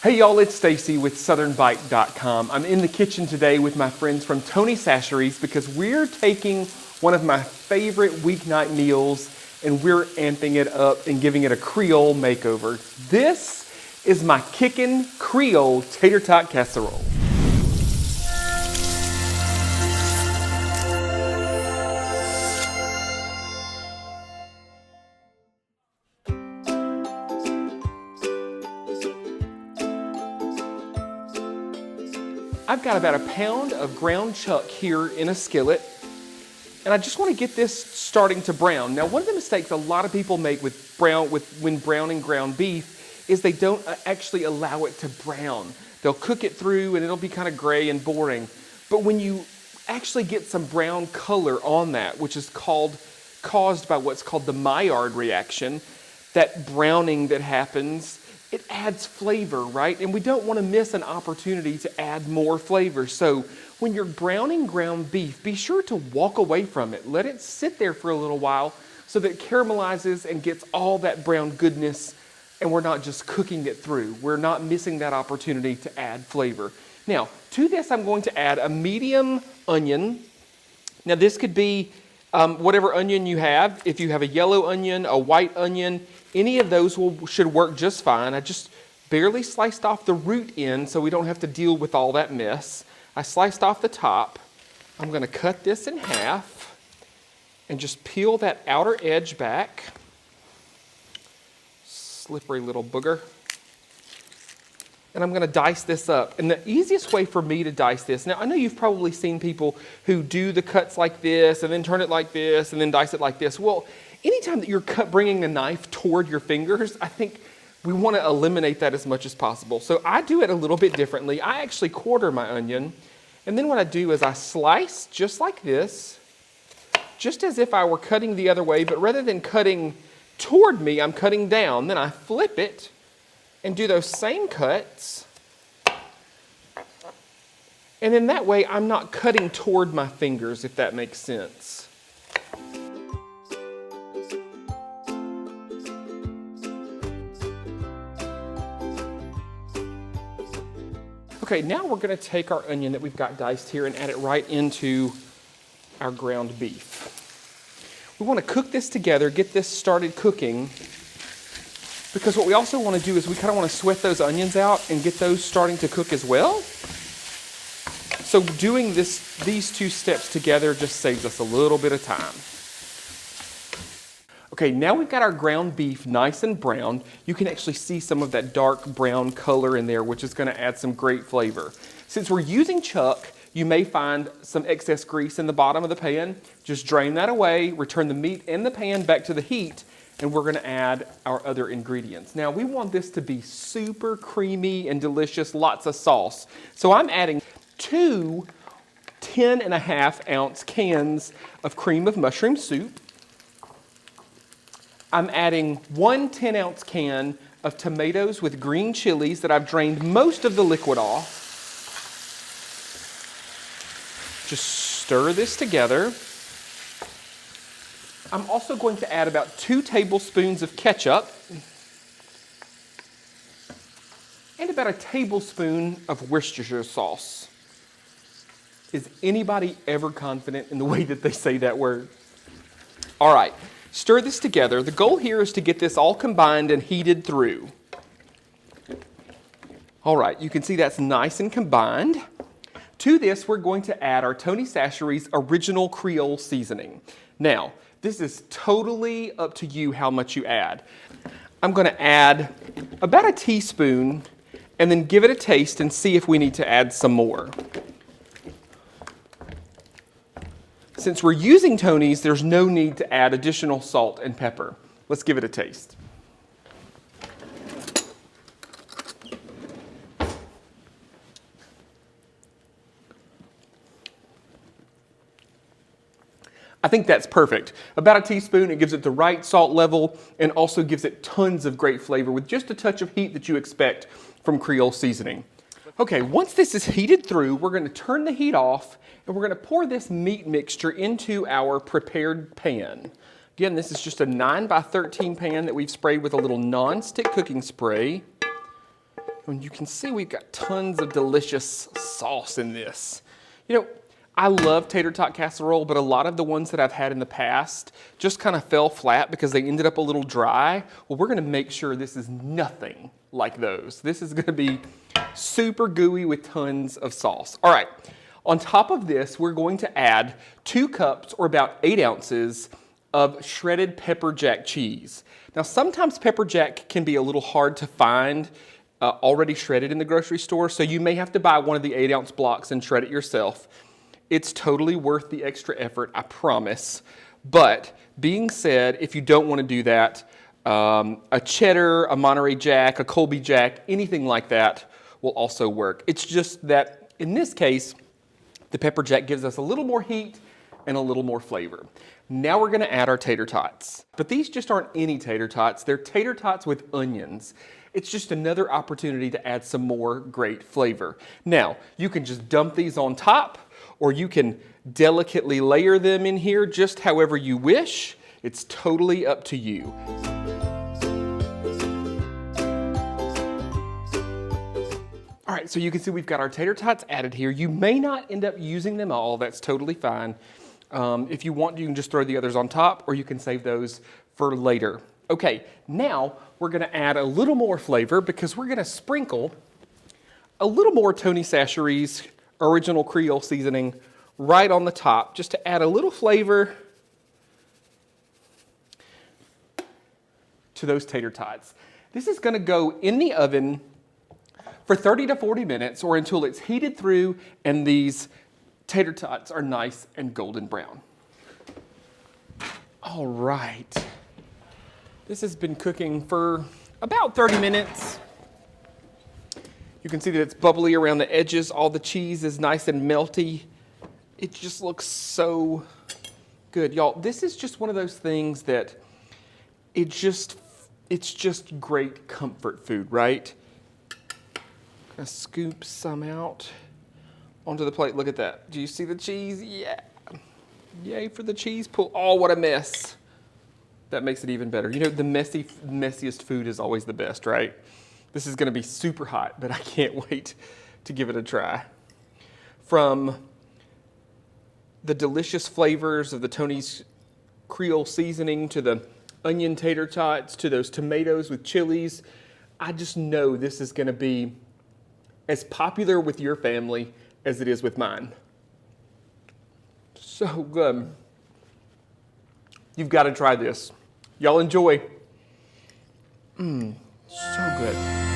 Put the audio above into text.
Hey y'all, it's Stacy with SouthernBite.com. I'm in the kitchen today with my friends from Tony Chachere's because we're taking one of my favorite weeknight meals and we're amping it up and giving it a Creole makeover. This is my Kickin Creole tater tot casserole. I've got about a pound of ground chuck here in a skillet, and I just want to get this starting to brown. Now, one of the mistakes a lot of people make when browning ground beef is they don't actually allow it to brown. They'll cook it through and it'll be kind of gray and boring. But when you actually get some brown color on that, which is caused by what's called the Maillard reaction, that browning that happens, it adds flavor, right? And we don't want to miss an opportunity to add more flavor. So when you're browning ground beef, be sure to walk away from it. Let it sit there for a little while so that it caramelizes and gets all that brown goodness, and we're not just cooking it through. We're not missing that opportunity to add flavor. Now, to this I'm going to add a medium onion. Now this could be whatever onion you have. If you have a yellow onion, a white onion, any of those should work just fine. I just barely sliced off the root end so we don't have to deal with all that mess. I sliced off the top. I'm going to cut this in half and just peel that outer edge back. Slippery little booger. And I'm going to dice this up. And the easiest way for me to dice this, now I know you've probably seen people who do the cuts like this and then turn it like this and then dice it like this. Well, anytime that you're bringing a knife toward your fingers, I think we want to eliminate that as much as possible. So I do it a little bit differently. I actually quarter my onion, and then what I do is I slice just like this, just as if I were cutting the other way, but rather than cutting toward me, I'm cutting down. Then I flip it and do those same cuts. And then that way I'm not cutting toward my fingers, if that makes sense. Okay, now we're going to take our onion that we've got diced here and add it right into our ground beef. We want to cook this together, get this started cooking, because what we also want to do is we kind of want to sweat those onions out and get those starting to cook as well. So doing these two steps together just saves us a little bit of time. Okay, now we've got our ground beef nice and browned. You can actually see some of that dark brown color in there, which is going to add some great flavor. Since we're using chuck, you may find some excess grease in the bottom of the pan. Just drain that away, return the meat and the pan back to the heat, and we're going to add our other ingredients. Now, we want this to be super creamy and delicious, lots of sauce. So I'm adding 2 10.5-ounce cans of cream of mushroom soup. I'm adding 1 10-ounce can of tomatoes with green chilies that I've drained most of the liquid off. Just stir this together. I'm also going to add about 2 tablespoons of ketchup and about a tablespoon of Worcestershire sauce. Is anybody ever confident in the way that they say that word? All right. Stir this together. The goal here is to get this all combined and heated through. All right, you can see that's nice and combined. To this, we're going to add our Tony Chachere's original Creole seasoning. Now, this is totally up to you how much you add. I'm going to add about a teaspoon and then give it a taste and see if we need to add some more. Since we're using Tony's, there's no need to add additional salt and pepper. Let's give it a taste. I think that's perfect. About a teaspoon, it gives it the right salt level and also gives it tons of great flavor with just a touch of heat that you expect from Creole seasoning. Okay, once this is heated through, we're going to turn the heat off and we're going to pour this meat mixture into our prepared pan. Again, this is just a 9 by 13 pan that we've sprayed with a little non-stick cooking spray. And you can see we've got tons of delicious sauce in this. You know, I love tater tot casserole, but a lot of the ones that I've had in the past just kind of fell flat because they ended up a little dry. Well, we're gonna make sure this is nothing like those. This is gonna be super gooey with tons of sauce. All right, on top of this, we're going to add 2 cups or about 8 ounces of shredded pepper jack cheese. Now, sometimes pepper jack can be a little hard to find already shredded in the grocery store, so you may have to buy one of the 8-ounce blocks and shred it yourself. It's totally worth the extra effort, I promise. But being said, if you don't want to do that, a cheddar, a Monterey Jack, a Colby Jack, anything like that will also work. It's just that in this case, the pepper jack gives us a little more heat and a little more flavor. Now we're gonna add our tater tots. But these just aren't any tater tots, they're tater tots with onions. It's just another opportunity to add some more great flavor. Now, you can just dump these on top, or you can delicately layer them in here just however you wish. It's totally up to you. All right, so you can see we've got our tater tots added here. You may not end up using them all, that's totally fine. If you want, you can just throw the others on top, or you can save those for later. Okay, now we're gonna add a little more flavor because we're gonna sprinkle a little more Tony Chachere's original Creole seasoning right on the top, just to add a little flavor to those tater tots. This is gonna go in the oven for 30 to 40 minutes or until it's heated through and these tater tots are nice and golden brown. All right. This has been cooking for about 30 minutes. You can see that it's bubbly around the edges. All the cheese is nice and melty. It just looks so good. Y'all, this is just one of those things that it's just great comfort food, right? Gonna scoop some out onto the plate. Look at that. Do you see the cheese? Yeah. Yay for the cheese pull. Oh, what a mess. That makes it even better. You know, the messiest food is always the best, right? This is gonna be super hot, but I can't wait to give it a try. From the delicious flavors of the Tony's Creole seasoning to the onion tater tots to those tomatoes with chilies, I just know this is gonna be as popular with your family as it is with mine. So good. You've got to try this. Y'all enjoy. So good.